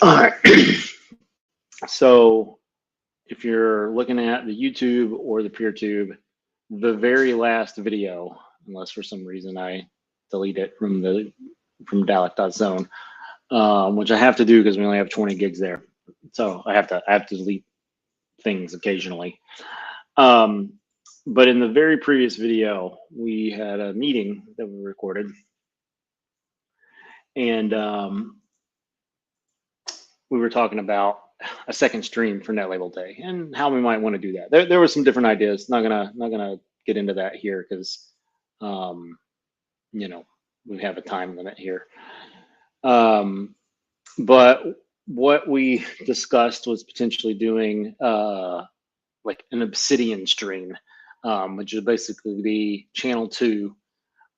All right. So if you're looking at the YouTube or the PeerTube, the very last video, unless for some reason I delete it from Dalek.zone, which I have to do because we only have 20 gigs there. So I have to delete things occasionally. But in the very previous video, we had a meeting that we recorded, and we were talking about a second stream for NetLabel Day and how we might want to do that. There were some different ideas. Not gonna get into that here because, you know, we have a time limit here. But what we discussed was potentially doing like an Obsidian stream, which would basically be channel 2.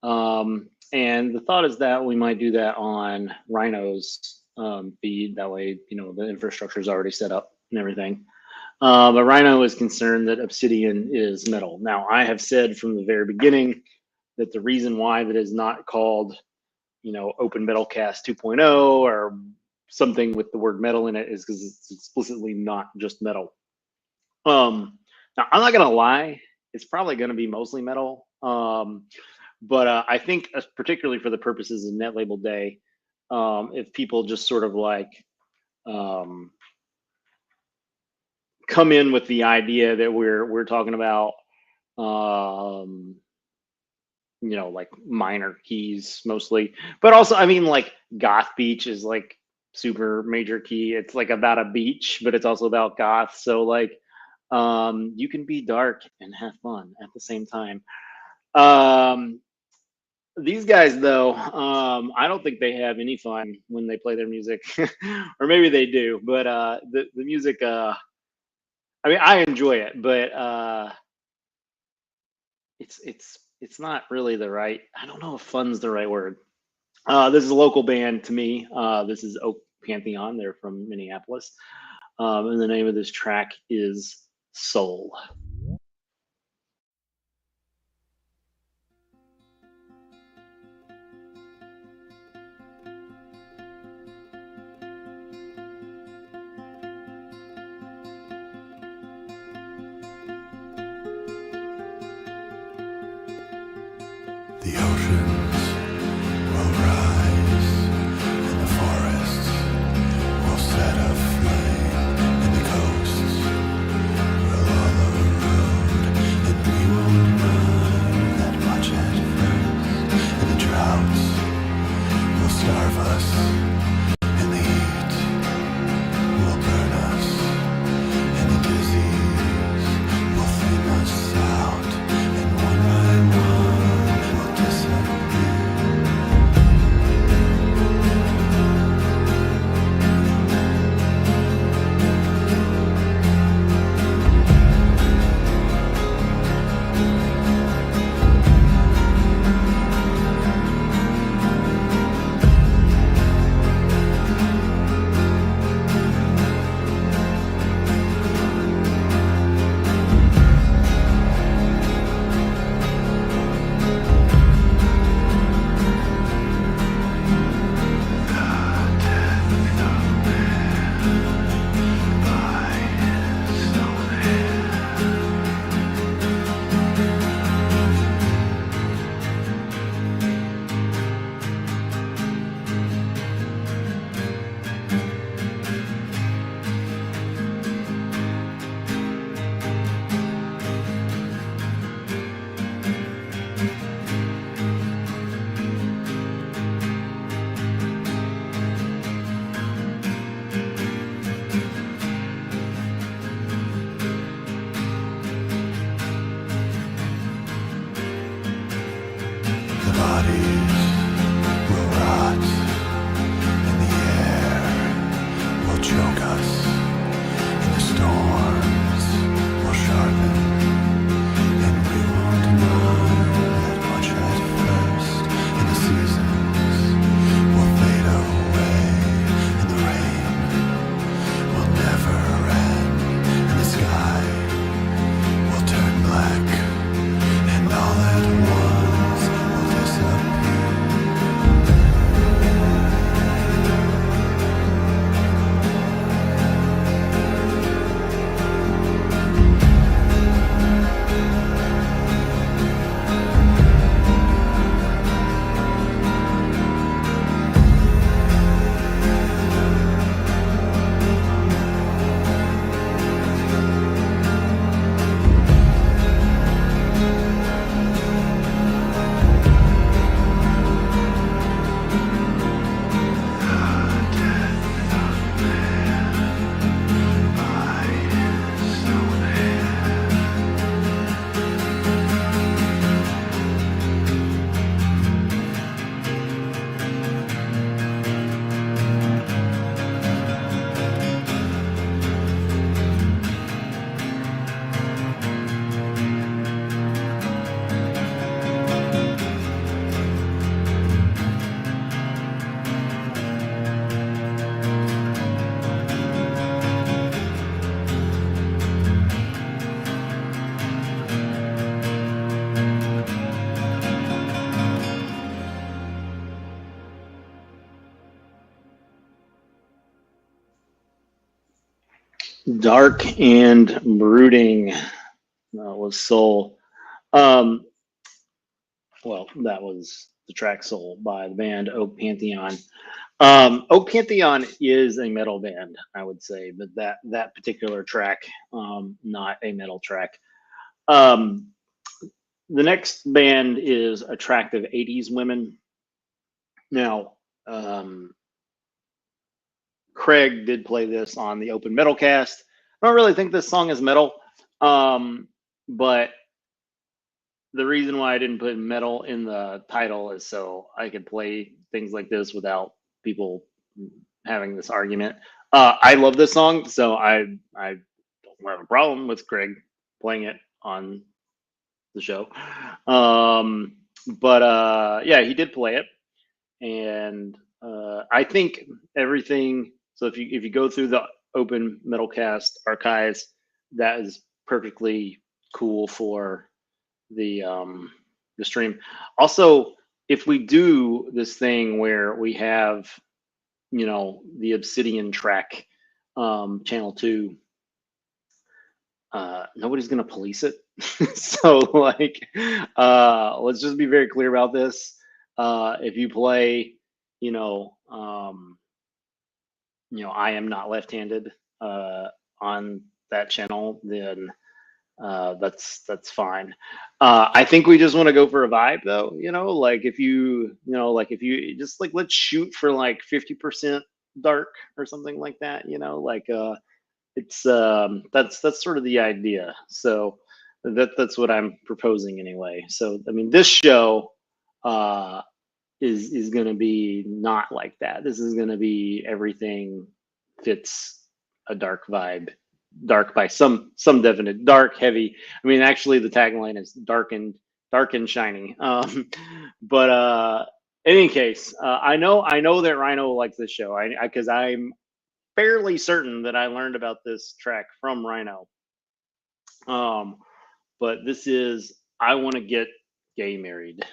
And the thought is that we might do that on Rhino's feed. That way, you know, the infrastructure is already set up and everything. But Rhino is concerned that Obsidian is metal. Now, I have said from the very beginning that the reason why that is not called, you know, Open Metalcast 2.0 or something with the word metal in it is because it's explicitly not just metal. Now, I'm not gonna lie, it's probably gonna be mostly metal. But I think, particularly for the purposes of NetLabel Day, if people just sort of like come in with the idea that we're talking about, you know, like minor keys mostly, but also, I mean, like Goth Beach is like super major key. It's like about a beach, but it's also about goth. So like, you can be dark and have fun at the same time. These guys, though, I don't think they have any fun when they play their music, or maybe they do. But the music, I mean, I enjoy it, but it's not really the right. I don't know if fun's the right word. This is a local band to me. This is Oak Pantheon. They're from Minneapolis, and the name of this track is Soul. The oceans will rise, and the forests will set aflame, and the coasts will all erode, and we won't mind that much at first, and the droughts will starve us, and the heat will burn us, and the disease will thin us out, and one by one Dark and brooding was Soul. Um, well, that was the track Soul by the band Oak Pantheon. Oak Pantheon is a metal band, I would say, but that particular track, not a metal track. Um, the next band is Attractive 80s Women. Now, Craig did play this on the Open Metal Cast. I don't really think this song is metal, but the reason why I didn't put metal in the title is so I could play things like this without people having this argument. I love this song, so I don't have a problem with Craig playing it on the show. But yeah, he did play it, and I think everything. So if you go through the Open Metalcast archives, that is perfectly cool for the stream. Also, if we do this thing where we have, the Obsidian track, channel 2, nobody's gonna police it. So like, let's just be very clear about this. If you play, I am not left-handed on that channel, then that's fine. I think we just want to go for a vibe though, like if you just like, let's shoot for like 50% dark or something like that, like it's that's sort of the idea. So that's what I'm proposing anyway. So I mean, this show is going to be not like that. This is going to be everything fits a dark vibe. Dark by some definite, dark, heavy. I mean, actually, the tagline is dark and shiny. But in any case, I know that Rhino likes this show. Because I'm fairly certain that I learned about this track from Rhino. But this is I Want to Get Gay Married.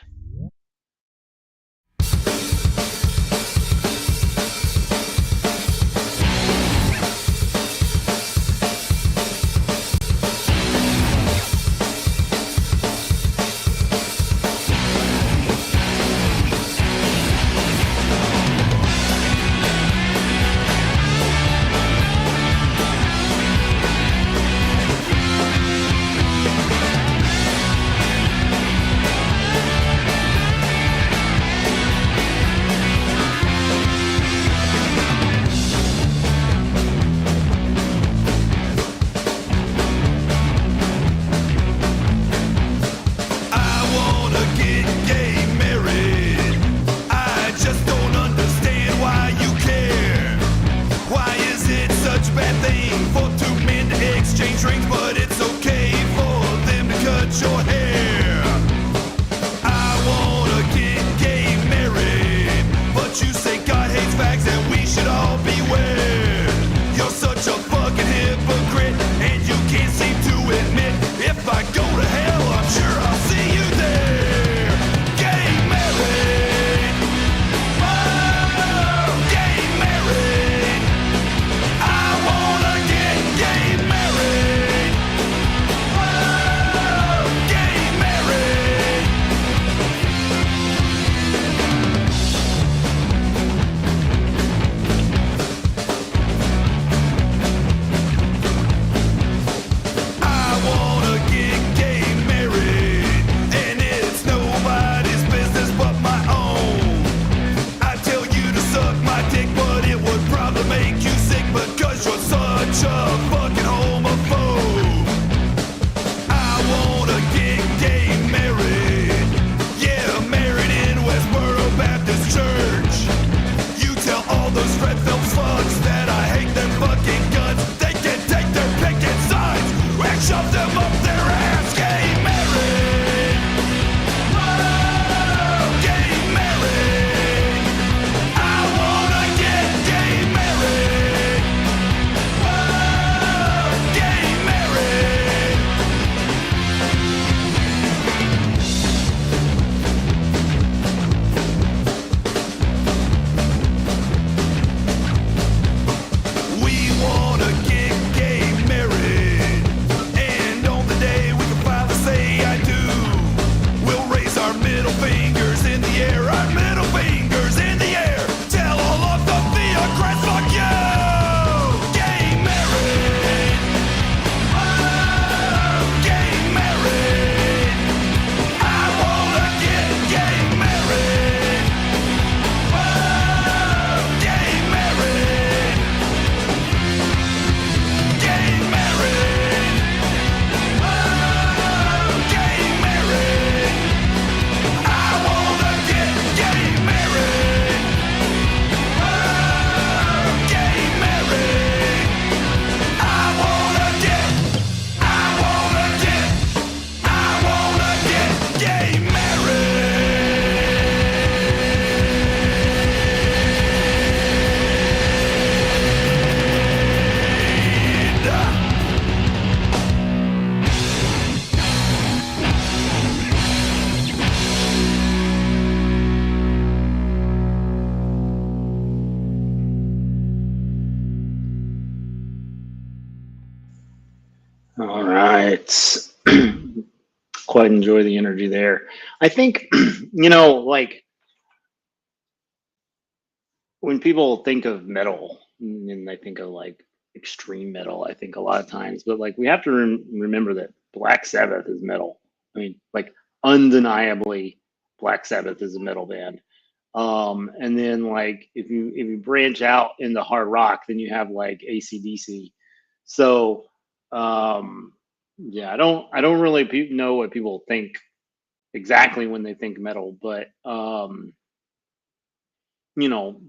right. Quite enjoy the energy there. I think, like when people think of metal and they think of like extreme metal, I think a lot of times, but like we have to remember that Black Sabbath is metal. I mean, like undeniably, Black Sabbath is a metal band. And then like if you branch out into hard rock, then you have like AC/DC. So yeah, I don't really know what people think exactly when they think metal, but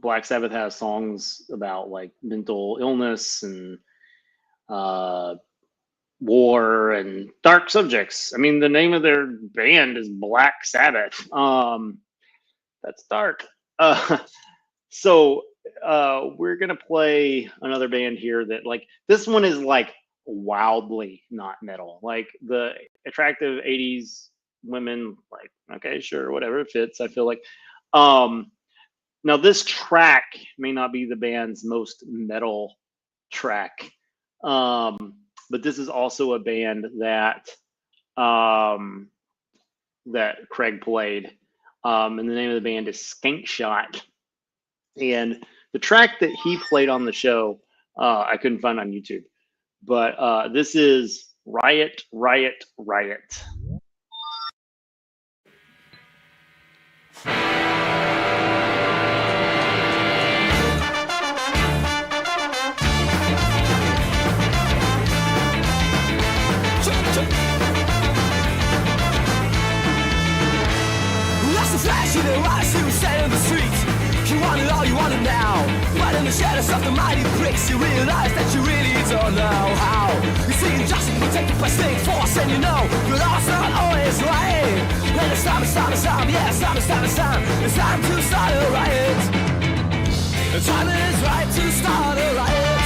Black Sabbath has songs about like mental illness and uh, war and dark subjects. I mean, the name of their band is Black Sabbath. That's dark. Uh, so we're gonna play another band here that like this one is like wildly not metal. Like the attractive '80s women, like okay, sure, whatever it fits. I feel like. Um, Now, this track may not be the band's most metal track, but this is also a band um, that Craig played, and the name of the band is Skank Shot. And the track that he played on the show, I couldn't find on YouTube, but this is Riot, Riot, Riot. Flash in the eyes, you stand on the streets. You want it all, you want it now. But in the shadows of the mighty bricks, you realize that you really don't know how. You see injustice protected by state force, and you know your law's not always right. And it's time, yeah, it's time. It's time to start a riot. The time is right to start a riot.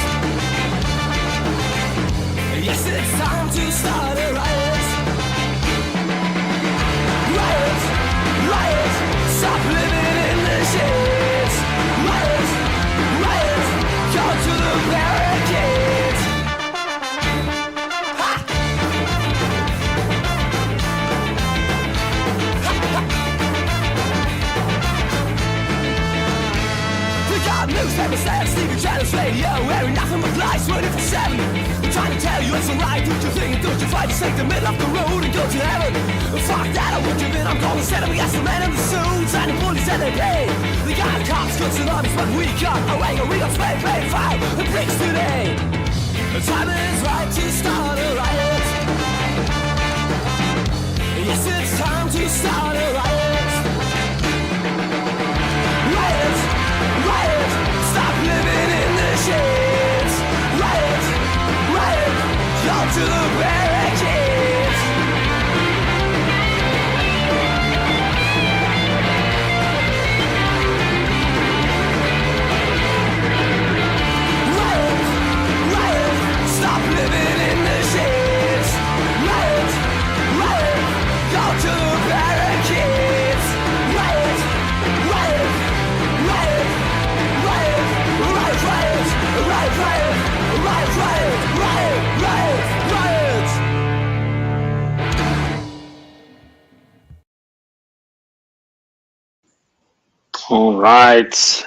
Yes, it's time to start a riot. Riot, riot, stop living in the shades. Riot, riot, go to the barricades. Ha! We got newspapers and TV channels, radio, wearing nothing but lies 24/7. Trying to tell you it's alright, don't you think, don't you fight, just take the middle of the road and go to heaven. Fuck that, I won't give in, I'm gonna set up, we got some men in the suits and the police and they pay. We got cops, guns and armies, but we got a wagon, we got spray, pay, fire, and bricks today. The time is right to start a riot. Yes, it's time to start a riot. Riot, riot, stop living in the shades. Riot, riot, go to the barricades. Riot, riot, stop living in the shades. Riot, riot, go to the barricades. Riot, riot, riot, riot, riot, riot, riot, riot. Riot, riot, riot, riot, riot. All right.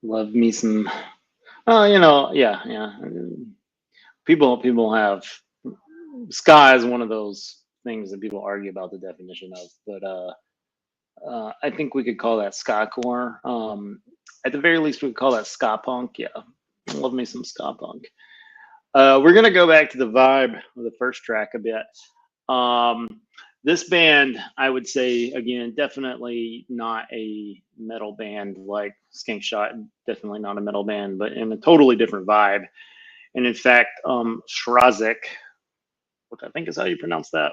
Love me some. Oh, yeah. People have ska is one of those things that people argue about the definition of, but I think we could call that ska core. At the very least, we could call that ska punk. Yeah, love me some ska punk. We're gonna go back to the vibe of the first track a bit. This band, I would say, again, definitely not a metal band like Skank Shot. Definitely not a metal band, but in a totally different vibe. And in fact, Strazik, which I think is how you pronounce that,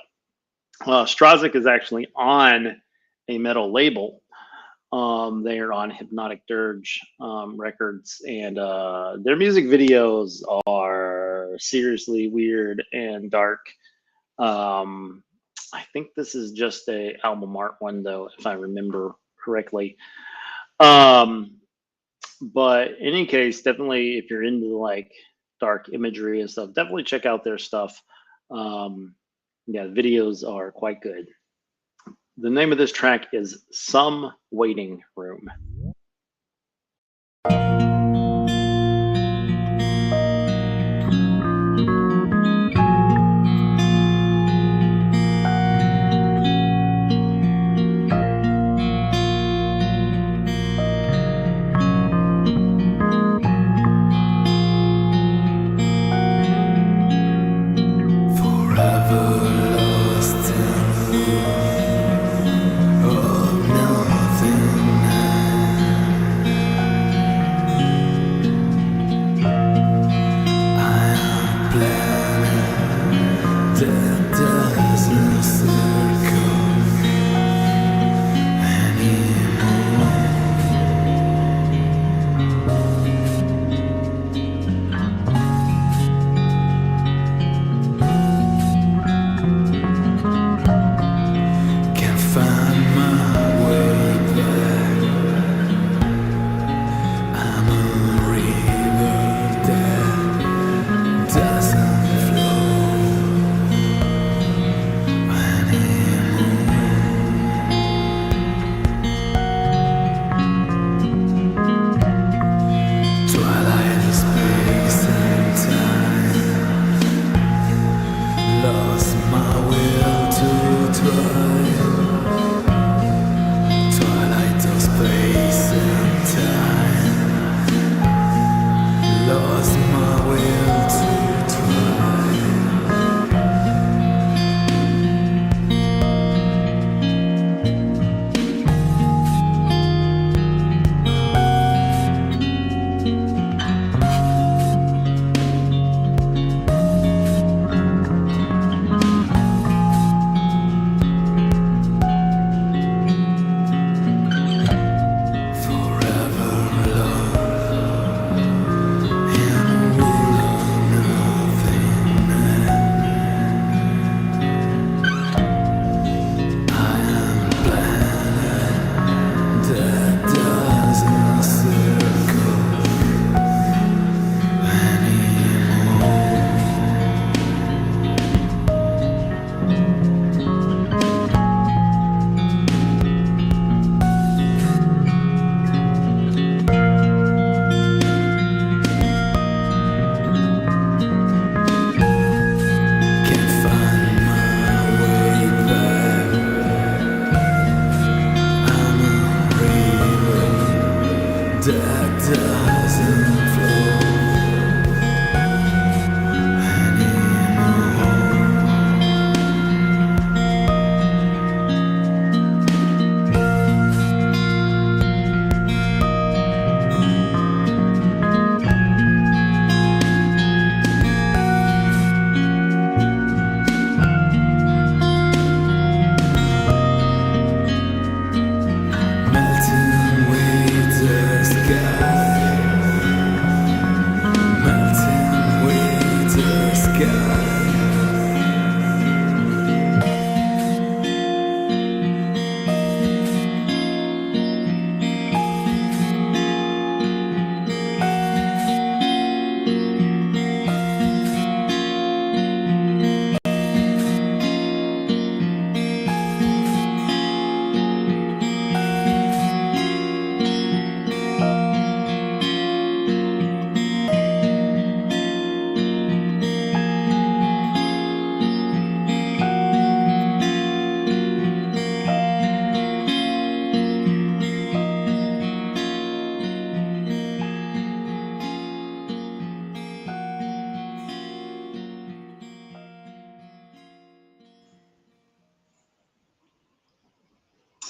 Strazik is actually on a metal label. They are on Hypnotic Dirge records, and their music videos are seriously weird and dark. I think this is just a album art one, though, if I remember correctly. But in any case, definitely if you're into like dark imagery and stuff, definitely check out their stuff. Yeah, the videos are quite good. The name of this track is Some Waiting Room.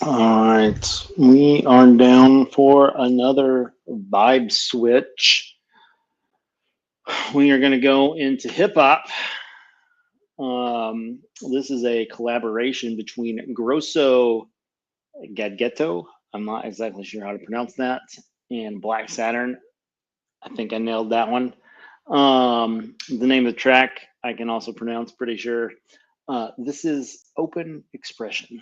All right, we are down for another vibe switch. We are going to go into hip hop. This is a collaboration between Grosso Gadgetto. I'm not exactly sure how to pronounce that, and Black Saturn. I think I nailed that one. The name of the track I can also pronounce, pretty sure. This is Open Expression.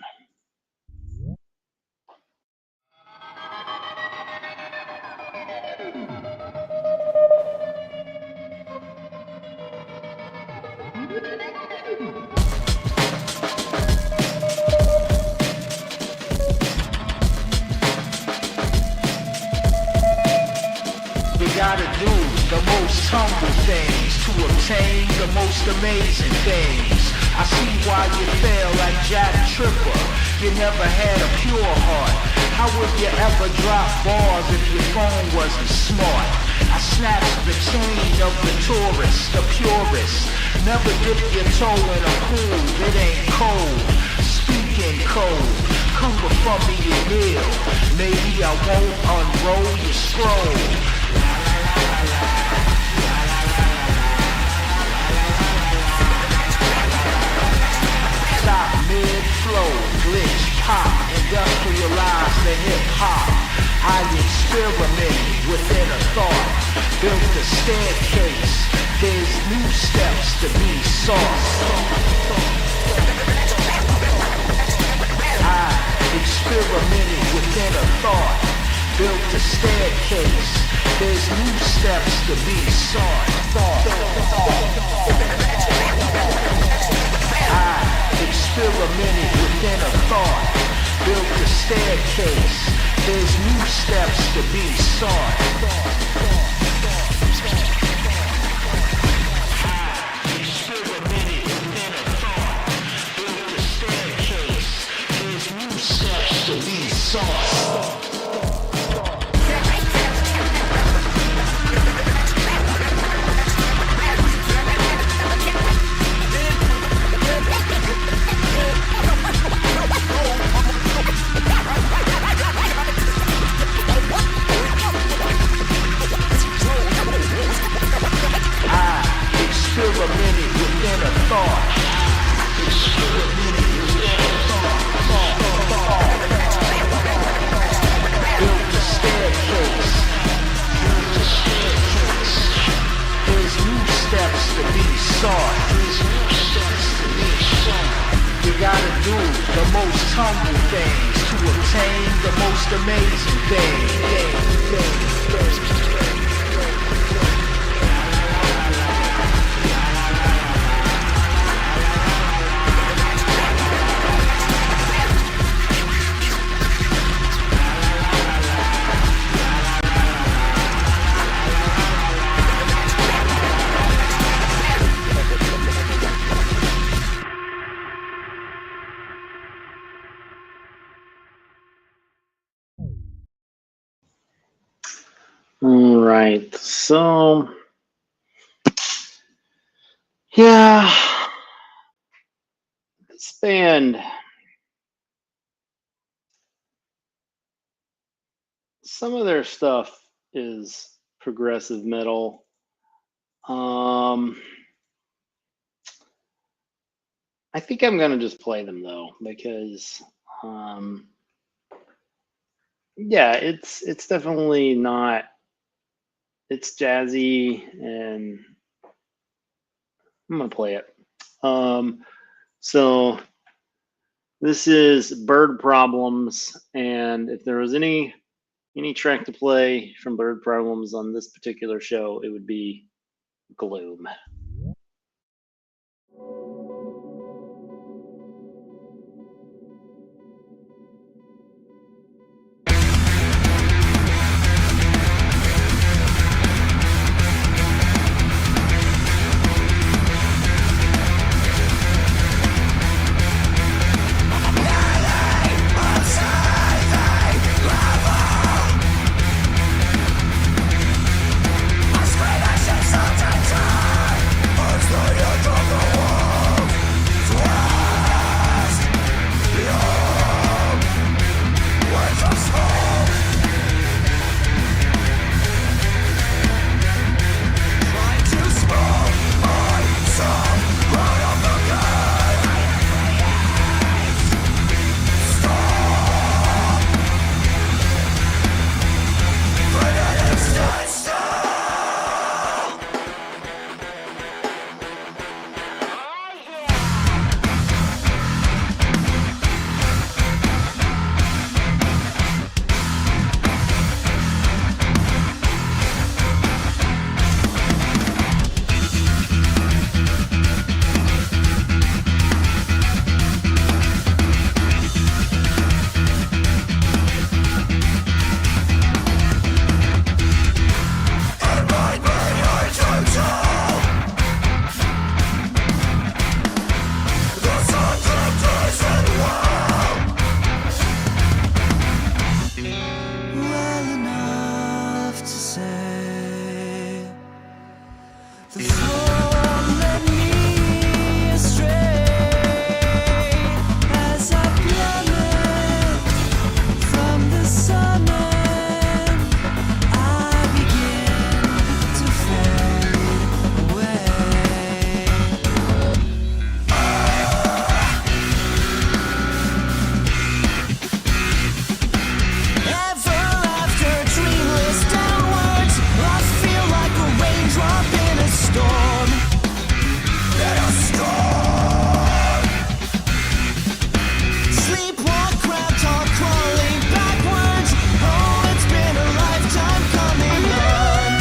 gotta do the most humble things to obtain the most amazing things. I see why you fail like Jack Tripper. You never had a pure heart. How would you ever drop bars if your phone wasn't smart? I snatched the chain of the tourist, the purist. Never dip your toe in a pool, it ain't cold. Speaking cold, come before me and kneel. Maybe I won't unroll your scroll. Stop mid-flow, glitch, pop, industrialize the hip-hop. I experimented within a thought, built a staircase. There's new steps to be sought. I experimented within a thought, built a staircase. There's new steps to be sought. I experimented within a thought, built a staircase. There's new steps to be sought. I experimented within a thought, built a staircase. There's new steps to be sought. Experimented within a thought. Experimented within a thought. Built a staircase. Built a staircase. There's new steps to be sought. There's new steps to be sought. You gotta do the most humble things to obtain the most amazing things. All right, so yeah, this band, some of their stuff is progressive metal. I think I'm gonna just play them though, because yeah, it's definitely not. It's jazzy, and I'm gonna play it. So this is Bird Problems, and if there was any track to play from Bird Problems on this particular show, it would be Gloom. I scream at you so The floor led me astray as I plummet from the summit. I begin to fade away. Ever after, dreamless downwards, I feel like a raindrop in a storm. In a storm. Sleepwalk, crab talk, crawling backwards. Oh, it's been a lifetime coming on.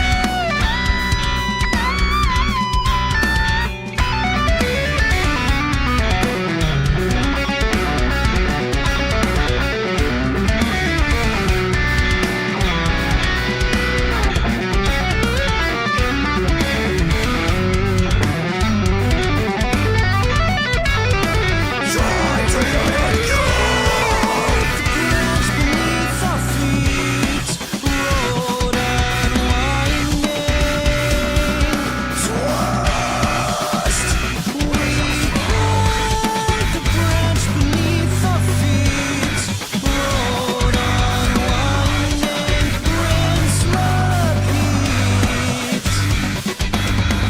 Branch beneath our feet, road unwinding. Trust. We heard the branch beneath our feet, road unwinding. Rinse, repeat.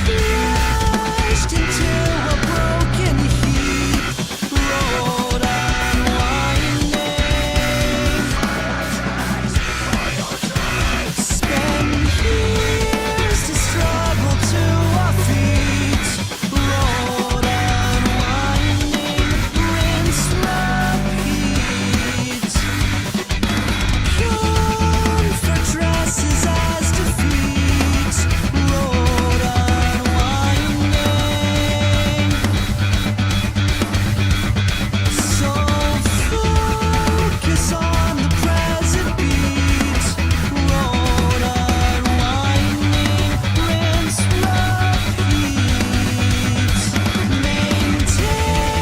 Crashed into a broken heap, road unwinding. Spend years to struggle to our feet, road unwinding. Rinse, repeat. Comfort dresses as defeat, road unwinding. So focus on the present beat, road unwinding. Rinse, repeat. Maintaining,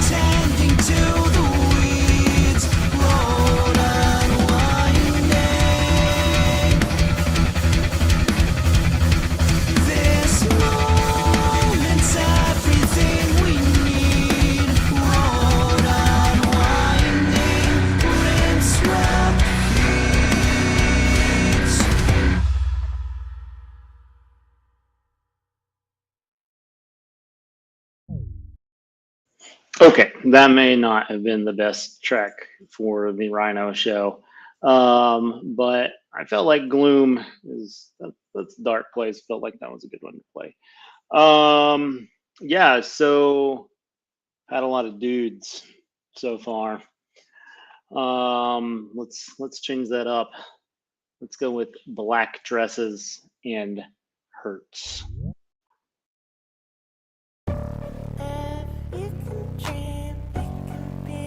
tending to the weeds, road unwinding. This moment's everything we need, road unwinding. Rinse, repeat. Okay, that may not have been the best track for the Rhino show, but I felt like Gloom that's a dark place. Felt like that was a good one to play. Yeah, so had a lot of dudes so far. Let's change that up. Let's go with Black Dresses and Hurts. You can dream, you can be.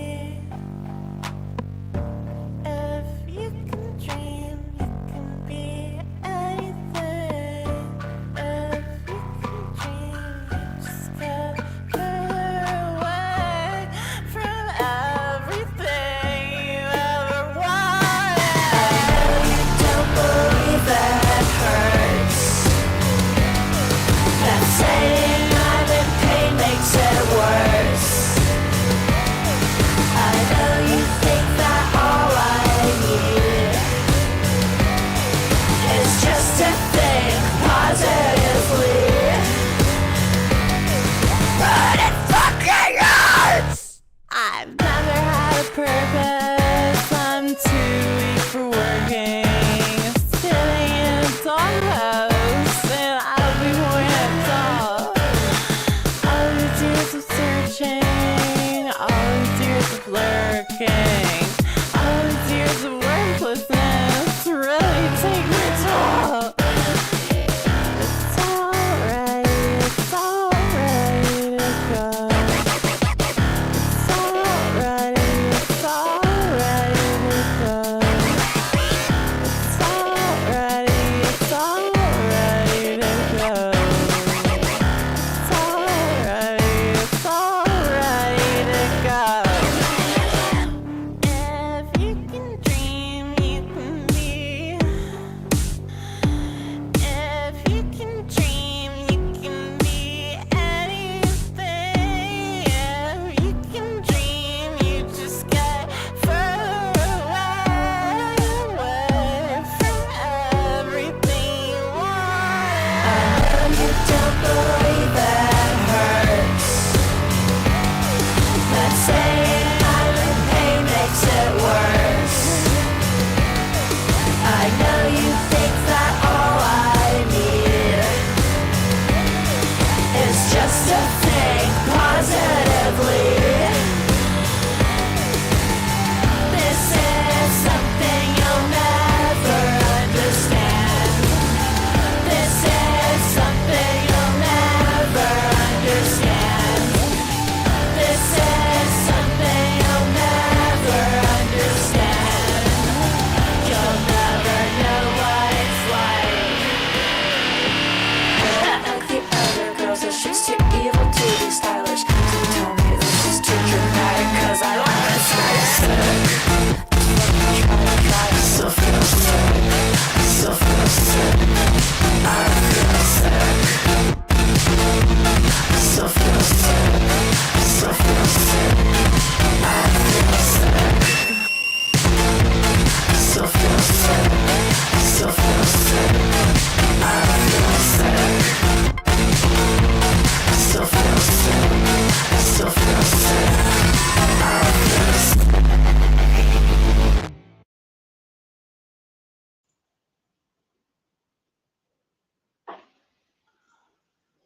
If you can dream, you can be anything. If you can dream, you just get away from everything you ever wanted. You don't believe that hurts.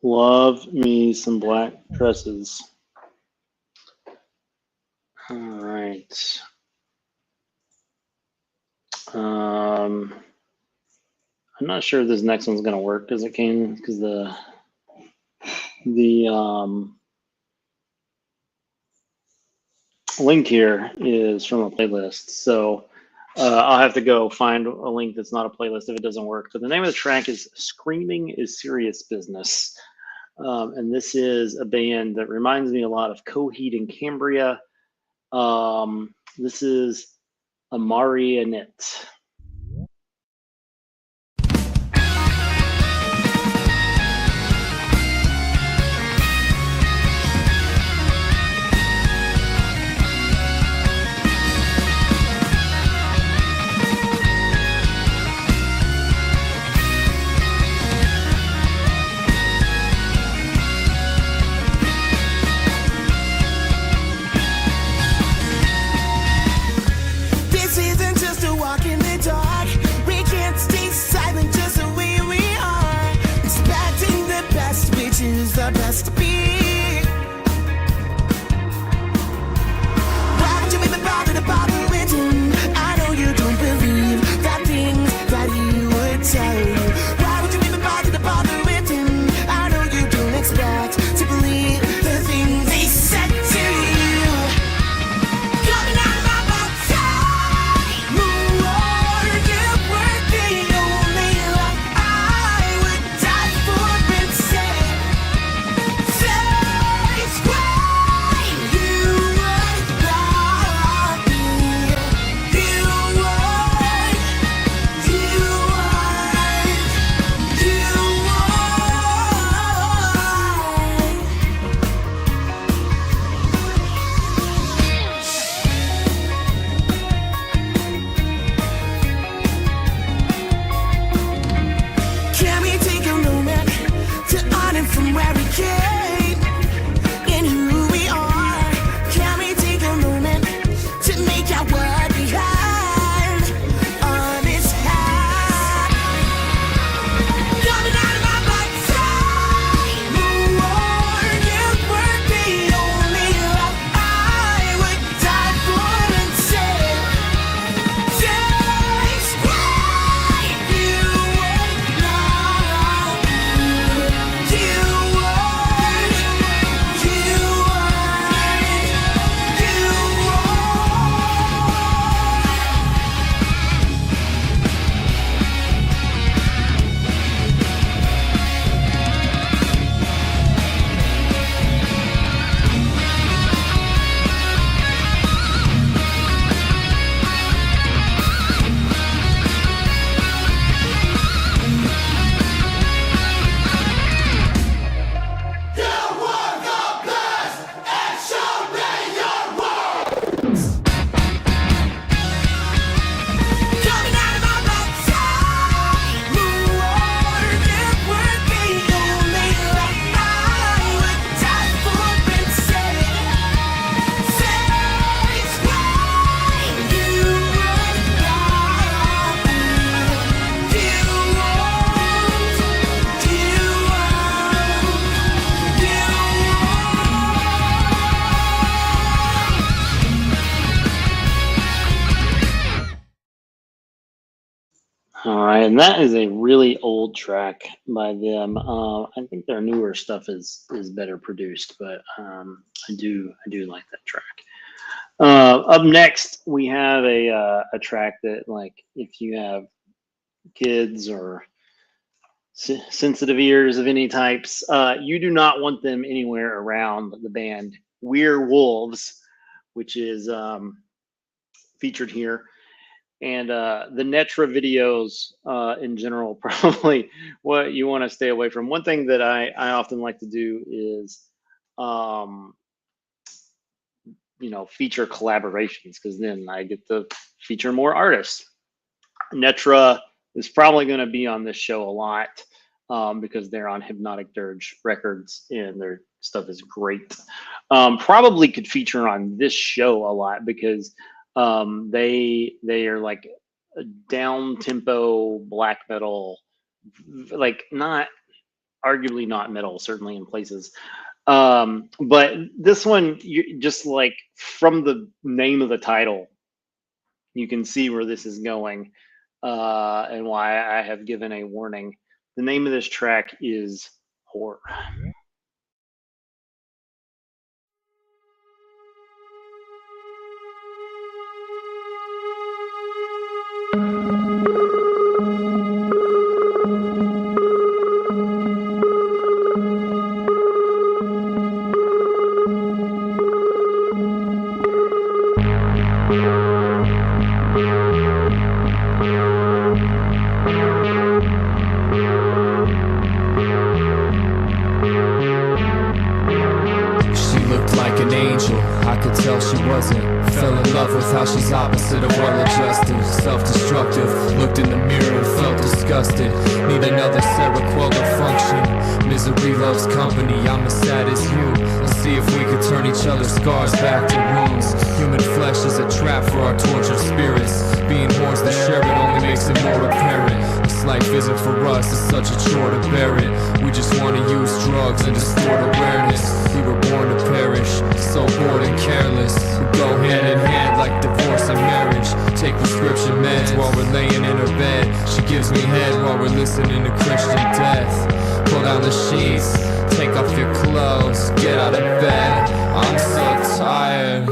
Love me some black dresses. All right. I'm not sure if this next one's gonna work because the link here is from a playlist. So I'll have to go find a link that's not a playlist if it doesn't work. But the name of the track is Screaming is Serious Business. And this is a band that reminds me a lot of Coheed and Cambria. This is a Marionette. This isn't just a walk in the dark. We can't stay silent just the way we are. Expecting the best, which is the best to be. Why would you even bother with him? I know you don't believe the things that he would tell you. Why would you even bother with him? I know you don't expect to believe the things he said to you. Coming out of my mouth, more you were the only love I would die for and say. Say, scream, you would love me. You would, you Can we take a moment to honor from where we came and who we are? Can we take a moment to make our word behind on this hat? Coming out of my mind, more you were the only love I would die for and say. Coming out of my mouth, more you were the only love I would die for and say. Say, scream, you would love me. You won't, you won't, you All right, and that is a really old track by them. I think their newer stuff is better produced, but I do like that track. Up next, we have a track that, like, if you have kids or sensitive ears of any types, you do not want them anywhere around the band We're Wolves, which is featured here. And the Netra videos in general, probably what you want to stay away from. One thing that I often like to do is, feature collaborations, because then I get to feature more artists. Netra is probably going to be on this show a lot because they're on Hypnotic Dirge Records and their stuff is great. Probably could feature on this show a lot because they are like a down tempo black metal, like not arguably not metal, certainly in places. But this one, you just like from the name of the title, you can see where this is going, and why I have given a warning. The name of this track is Horror. She looked like an angel, I could tell she wasn't. Fell in love with how she's opposite of well-adjusted. Self-destructive, looked in the mirror and felt disgusted. Need another Seroquel to function. Misery loves company, I'm as sad as you. Let's see if we could turn each other's scars back to wounds. Human flesh is a trap for our tortured spirits. Being whores that share it only makes it more apparent. This life isn't for us, it's such a chore to bear it. We just want to use drugs and distort awareness. We were born to perish, so bored and careless. We go hand in hand like divorce and marriage. Take prescription meds while we're laying in her bed. She gives me head while we're listening to Christian death. Pull down the sheets, take off your clothes, get out of bed. I'm so tired.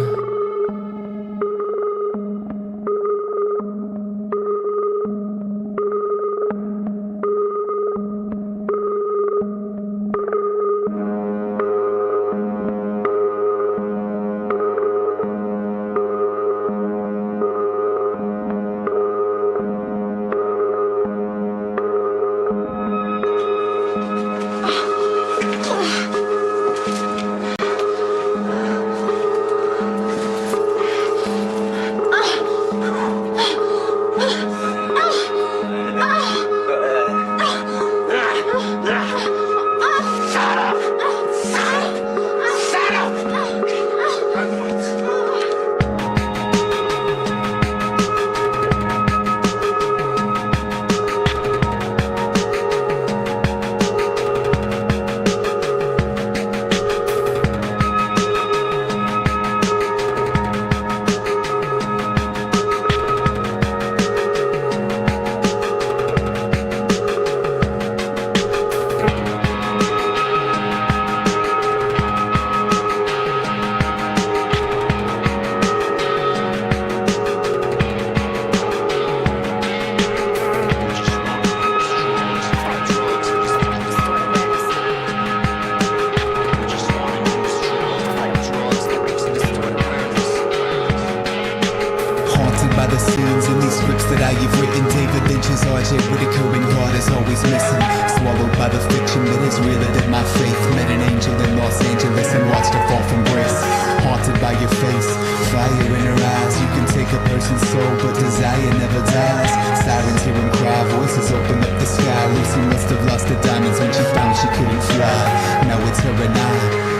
By the scenes in these scripts that I have written, David Lynch's RJ Whittaker and God is always missing. Swallowed by the fiction that is realer than my faith. Met an angel in Los Angeles and watched her fall from grace. Haunted by your face, fire in her eyes. You can take a person's soul, but desire never dies. Sirens hear him cry, voices open up the sky. Lucy must have lost the diamonds when she found she couldn't fly. Now it's her and I,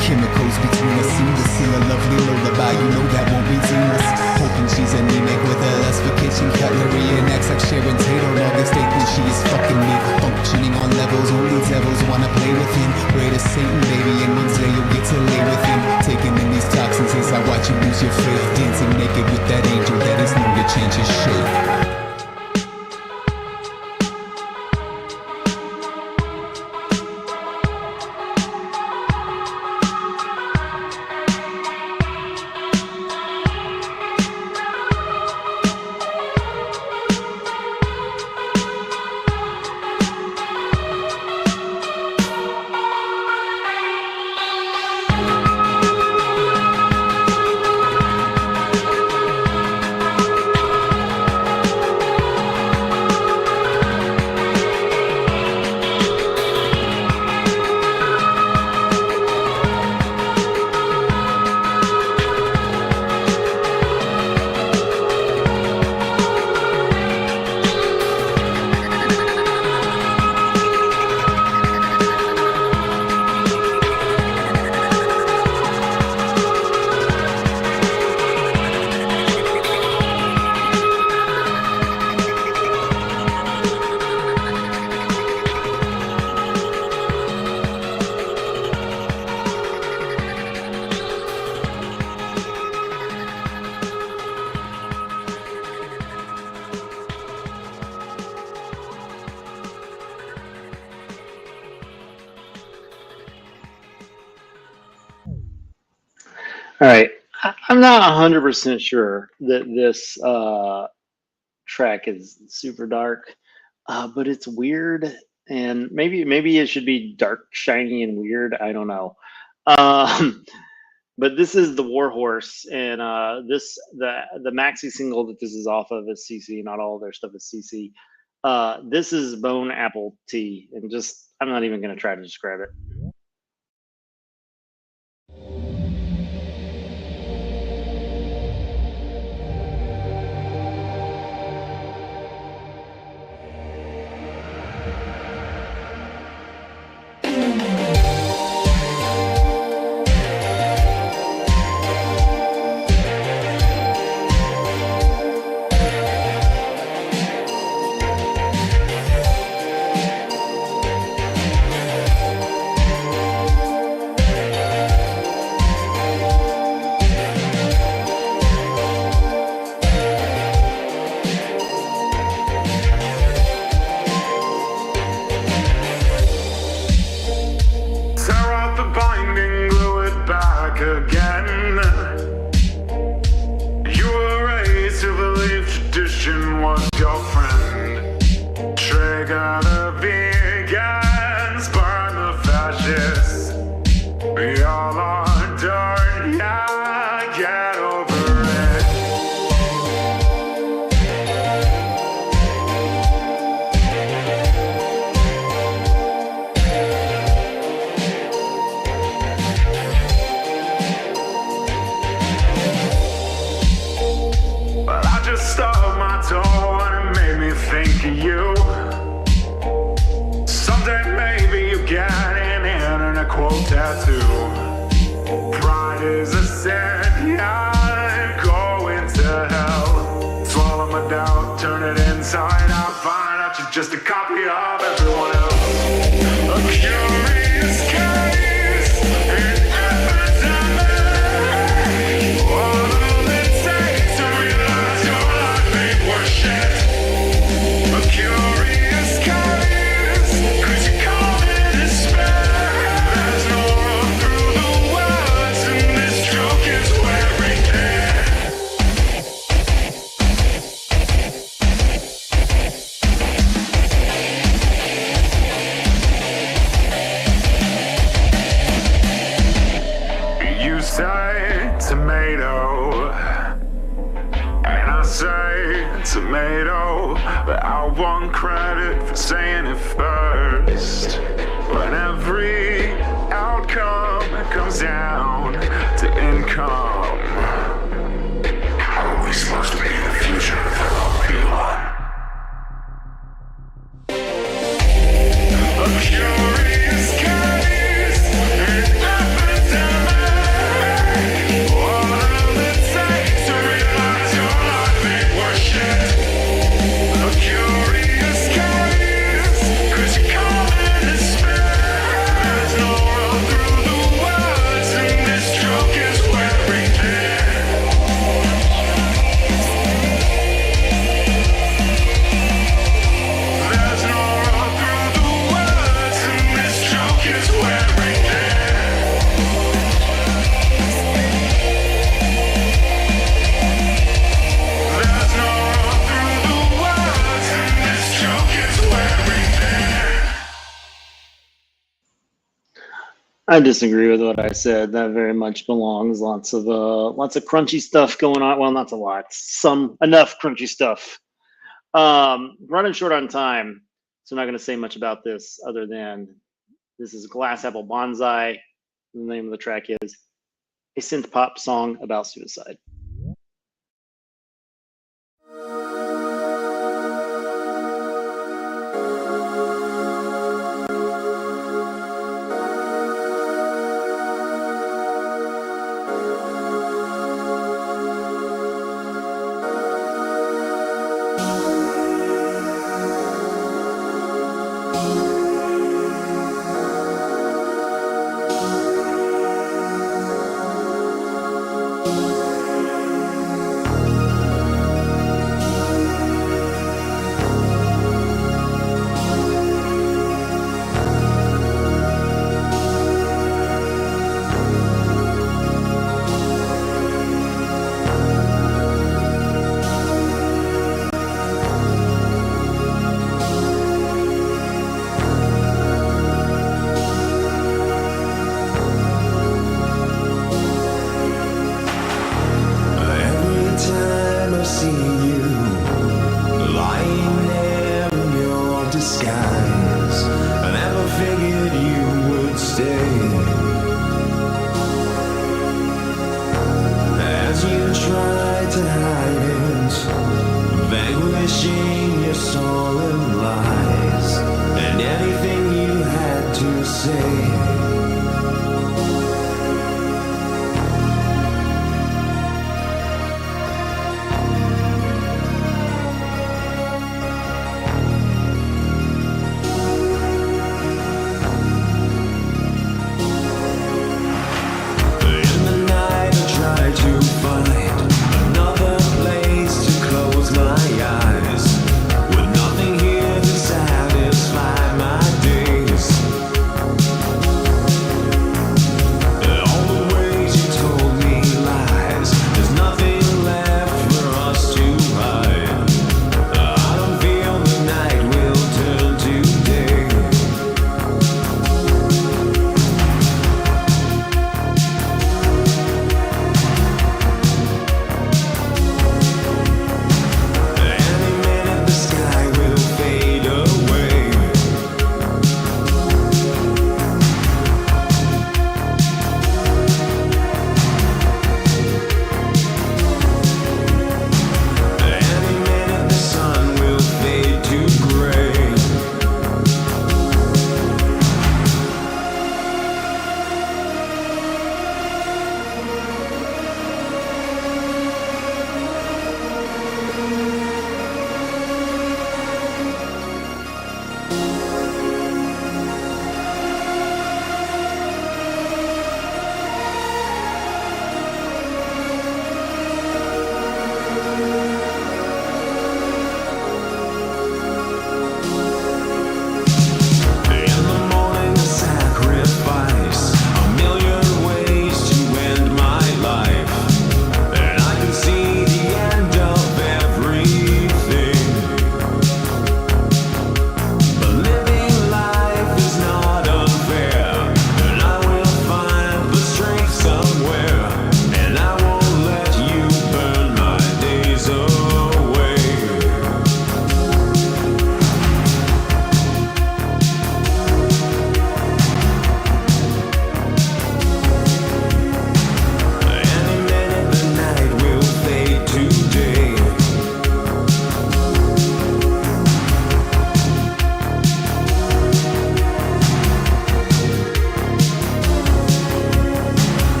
chemicals between us seem to sing a lovely lullaby. You know that won't redeem us. Hoping she's anemic with a lust for kitchen cutlery and acts like Sharon Tate on August 8th when she is fucking me. Functioning on levels only devils wanna play with him. Pray to Satan, baby, and one day you'll get to lay with him. Taking in these toxins as I watch you lose your faith. Dancing naked with that angel that is known to change his shape. All right. I'm not 100% sure that this track is super dark, but it's weird, and maybe it should be dark, shiny, and weird. I don't know. Um, but this is the Warhorse, and the maxi single that this is off of is CC. Not all of their stuff is CC. This is Bone Apple Tea, and just I'm not even going to try to describe it. Tear out the binding, glue it back again. You were raised to believe tradition was your friend. Trigger the vegans, burn the fascists. We all are done, yeah, get over it. Well, I just stubbed my toe and it made me think of you. Someday maybe you get an internet quote tattoo. Pride is a sin, yeah, go into hell. Swallow my doubt, turn it inside out, find out you're just a copy of everyone else. A curious case, an epidemic. What will it take to realize your life ain't worth shit? A curious case, could you call it despair? There's no road through the woods, and this joke is wearing thin. You say tomato, and I say tomato, but I want credit for saying it first. When every outcome comes down to income, how are we supposed to be the future if they're already one? A curious case, an epidemic. What will it take to realize your life ain't worth shit? A curious case, could you call it despair? There's no road through the woods, and this joke is wearing thin. There's no road through the woods, and this joke is wearing thin. There's no road through the woods, and this joke is wearing thin. I disagree with what I said. That very much belongs. Lots of crunchy stuff going on. Well, not a lot. Some enough crunchy stuff. Running short on time, so I'm not going to say much about this other than this is Glass Apple Bonsai. The name of the track is a synth pop song about suicide. I never figured you would stay. As you tried to hide it, vanquishing your soul in lies, and anything you had to say.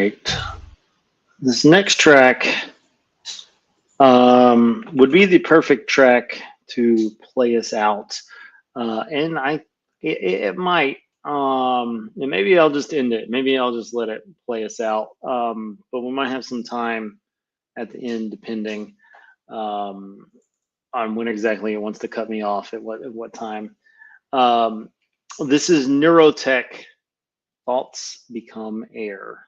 right. This next track would be the perfect track to play us out. And it might. And maybe I'll just end it. Maybe I'll just let it play us out. But we might have some time at the end, depending on when exactly it wants to cut me off at what time. This is Neurotech. Thoughts Become Air.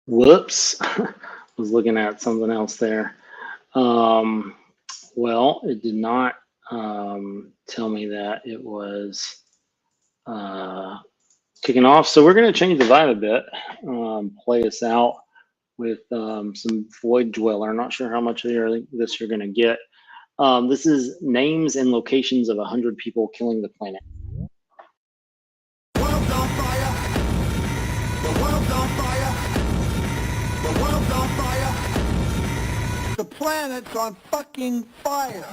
Whoops. Was looking at something else there. Well, it did not tell me that it was kicking off. So we're going to change the vibe a bit, play us out with some Void Dweller. Not sure how much of this you're going to get. This is names and locations of 100 people killing the planet. World's on fire. The world's on fire. The world's on fire. The planet's on fucking fire.